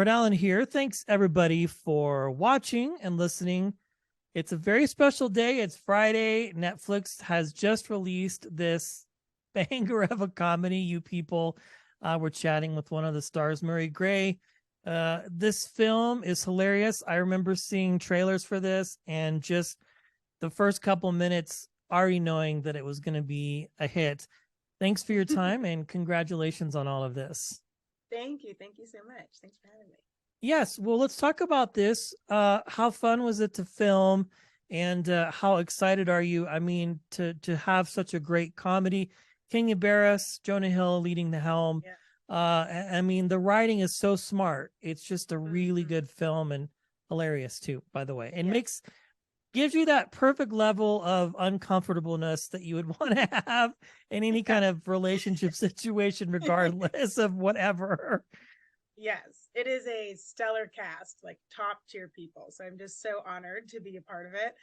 Brett Allen here. Thanks everybody for watching and listening. It's a very special day. It's Friday. Netflix has just released this banger of a comedy. You people were chatting with one of the stars, Murray Gray. This film is hilarious. I remember seeing trailers for this and just the first couple minutes already knowing that it was going to be a hit. Thanks for your time and congratulations on all of this. Thank you. Thank you so much. Thanks for having me. Yes, well, let's talk about this. How fun was it to film, and how excited are you? I mean, to have such a great comedy. Kenya Barris, Jonah Hill leading the helm. Yeah. I mean, the writing is so smart. It's just a really Mm-hmm. good film and hilarious too, by the way. And Yes. gives you that perfect level of uncomfortableness that you would want to have in any kind of relationship situation, regardless of whatever. Yes. It is a stellar cast, like top tier people. So I'm just so honored to be a part of it.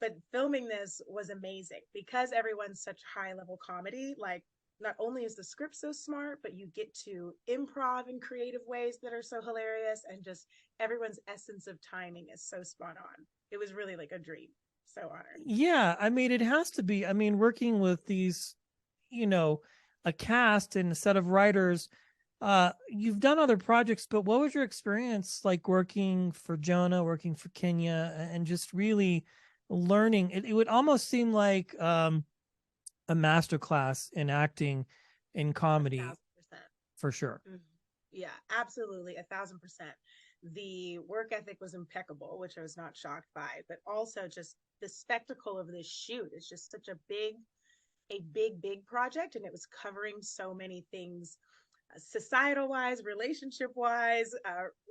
But filming this was amazing because everyone's such high level comedy. Like, not only is the script so smart, but you get to improv in creative ways that are so hilarious, and just everyone's essence of timing is so spot on. It was really like a dream. So honored. Yeah, I mean, it has to be. I mean, working with these, you know, a cast and a set of writers, you've done other projects, but what was your experience like working for Jonah, working for Kenya, and just really learning? It would almost seem like a master class in acting in A comedy thousand percent. for sure. Mhm. Yeah, absolutely, 1,000%. The work ethic was impeccable, which I was not shocked by, but also just the spectacle of this shoot is just such a big project, and it was covering so many things, societal wise, relationship wise,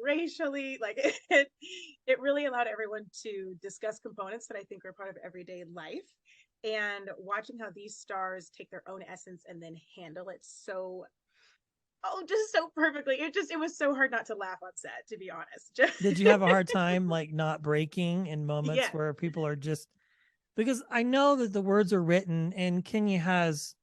racially. Like it really allowed everyone to discuss components that I think are part of everyday life. And watching how these stars take their own essence and then handle it so, oh, just so perfectly. It was so hard not to laugh on set, to be honest. Did you have a hard time like not breaking in moments Yes. where people are just, because I know that the words are written and Kenya has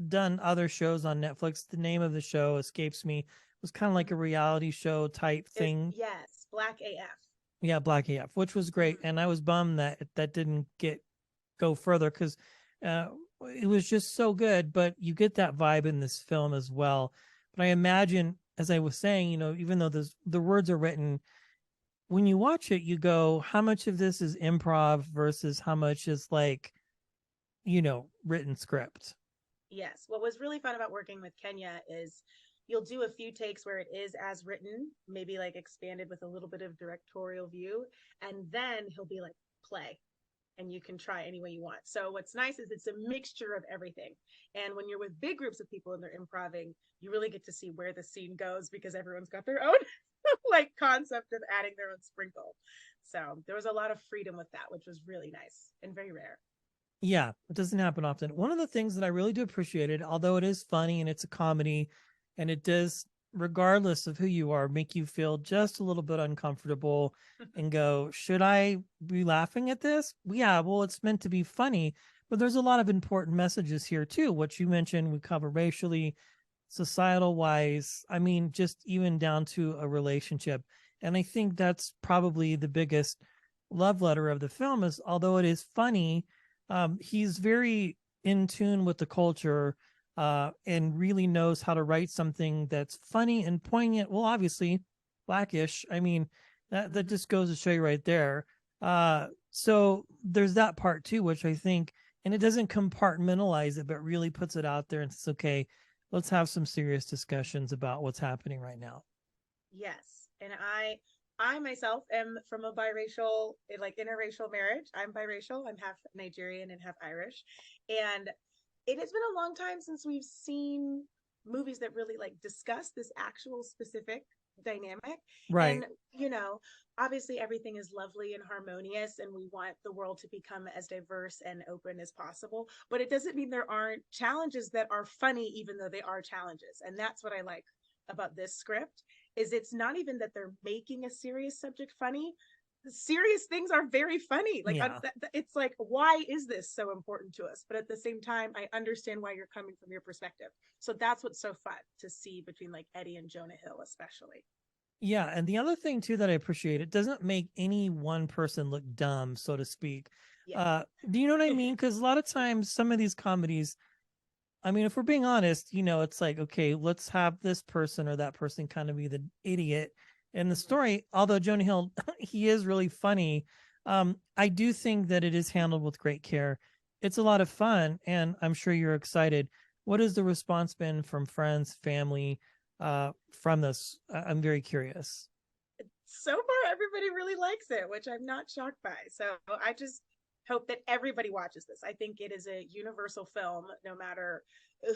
done other shows on Netflix. The name of the show escapes me. It was kind of like a reality show type Is thing. yes, Black AF. Yeah, Black AF, which was great, Mm-hmm. and I was bummed that that didn't get go further because uh, it was just so good. But you get that vibe in this film as well. But I imagine, as I was saying, even though the words are written, when you watch it, you go, how much of this is improv versus how much is like, written script. Yes. What was really fun about working with Kenya is you'll do a few takes where it is as written, maybe like expanded with a little bit of directorial view, and then he'll be like, play. And you can try any way you want. So what's nice is it's a mixture of everything. And when you're with big groups of people and they're improving, you really get to see where the scene goes because everyone's got their own like concept of adding their own sprinkle. So there was a lot of freedom with that, which was really nice and very rare. Yeah, it doesn't happen often. One of the things that I really do appreciate it, although it is funny and it's a comedy, and it does, regardless of who you are, make you feel just a little bit uncomfortable and go, should I be laughing at this? Yeah, well, it's meant to be funny, but there's a lot of important messages here too. What you mentioned, we cover racially, societal wise. I mean, just even down to a relationship. And I think that's probably the biggest love letter of the film is although it is funny, he's very in tune with the culture and really knows how to write something that's funny and poignant. Well, obviously, Blackish. I mean, that Mm-hmm. just goes to show you right there. So there's that part too, which I think, and it doesn't compartmentalize it, but really puts it out there and says, okay, let's have some serious discussions about what's happening right now. Yes. And I myself am from a biracial, like interracial marriage. I'm biracial. I'm half Nigerian and half Irish. And it has been a long time since we've seen movies that really like discuss this actual specific dynamic. Right. And, obviously everything is lovely and harmonious, and we want the world to become as diverse and open as possible. But it doesn't mean there aren't challenges that are funny, even though they are challenges. And that's what I like about this script is it's not even that they're making a serious subject funny. Serious things are very funny. Like Yeah. it's like, why is this so important to us? But at the same time, I understand why you're coming from your perspective. So that's what's so fun to see between like Eddie and Jonah Hill, especially. Yeah, and the other thing too that I appreciate, it doesn't make any one person look dumb, so to speak. Yeah. Do you know what I mean? Because a lot of times, some of these comedies, I mean, if we're being honest, it's like, okay, let's have this person or that person kind of be the idiot in the Mhm. story. Although Jonah Hill, he is really funny. I do think that it is handled with great care. It's a lot of fun, and I'm sure you're excited. What has the response been from friends, family, from this? I'm very curious. So far everybody really likes it, which I'm not shocked by. So I just hope that everybody watches this. I think it is a universal film, no matter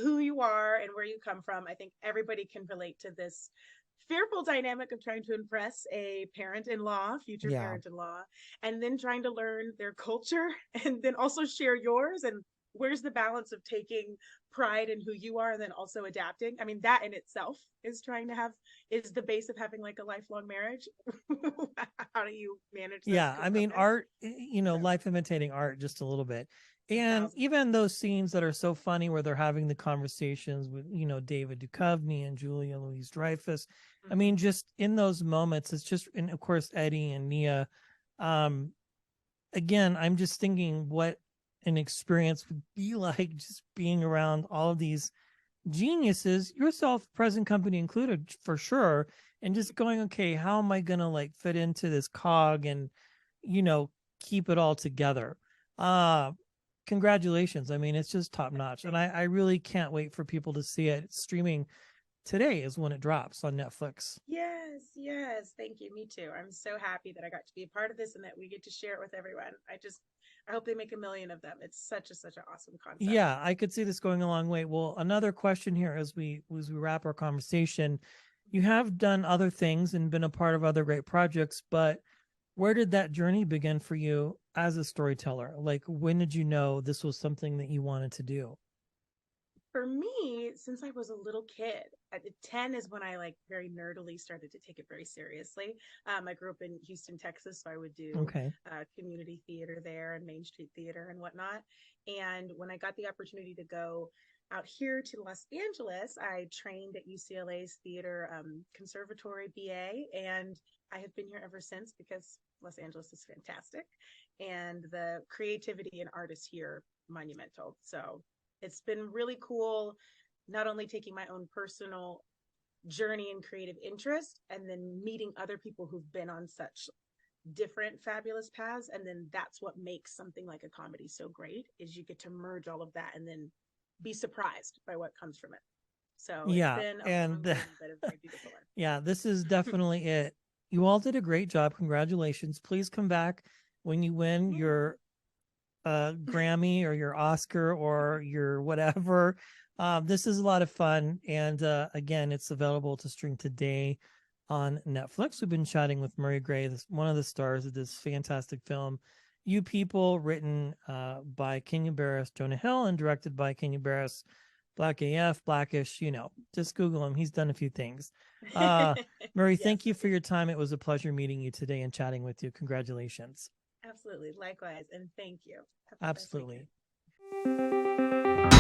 who you are and where you come from. I think everybody can relate to this fearful dynamic of trying to impress a parent-in-law, future Yeah. parent-in-law, and then trying to learn their culture and then also share yours. And where's the balance of taking pride in who you are and then also adapting? I mean, that in itself is trying to have is the base of having like a lifelong marriage. How do you manage those Yeah, I mean, components? art, So life imitating art just a little bit. And 1,000%. even those scenes that are so funny where they're having the conversations with, David Duchovny and Julia Louise Dreyfus. I Mm-hmm. mean, just in those moments, it's just, and of course, Eddie and Nia. Um, Again, I'm just thinking what an experience would be like just being around all of these geniuses, yourself, present company included, for sure, and just going, okay, how am I gonna like fit into this cog and you know keep it all together? Uh Congratulations. I mean, it's just top notch, and Thank I really can't wait for people to see it. Streaming today is when it drops on Netflix. Yes, yes. Thank you. Me too. I'm so happy that I got to be a part of this and that we get to share it with everyone. I hope they make a million of them. It's such an awesome concept. Yeah, I could see this going a long way. Well, another question here as we wrap our conversation. You have done other things and been a part of other great projects, but where did that journey begin for you as a storyteller? Like, when did you know this was something that you wanted to do? For me, since I was a little kid, at 10 is when I like very nerdily started to take it very seriously. I grew up in Houston, Texas, so I would do Okay. community theater there and Main Street theater and whatnot. And when I got the opportunity to go out here to Los Angeles, I trained at UCLA's theater conservatory BA, and I have been here ever since because Los Angeles is fantastic, and the creativity and art is here monumental. So it's been really cool, not only taking my own personal journey and creative interest and then meeting other people who've been on such different fabulous paths, and then that's what makes something like a comedy so great is you get to merge all of that and then be surprised by what comes from it. So it's Yeah, been a long and journey, but a very beautiful yeah, this is definitely it. You all did a great job. Congratulations. Please come back when you win one. your Grammy or your Oscar or your whatever. This is a lot of fun. And again, it's available to stream today on Netflix. We've been chatting with Murray Gray, one of the stars of this fantastic film. You People, written by Kenya Barris, Jonah Hill, and directed by Kenya Barris. Black AF, Blackish, just Google him. He's done a few things. Uh, Murray, Yes, thank you for your time. It was a pleasure meeting you today and chatting with you. Congratulations. absolutely. Likewise. And thank you. Have the best weekend. Absolutely.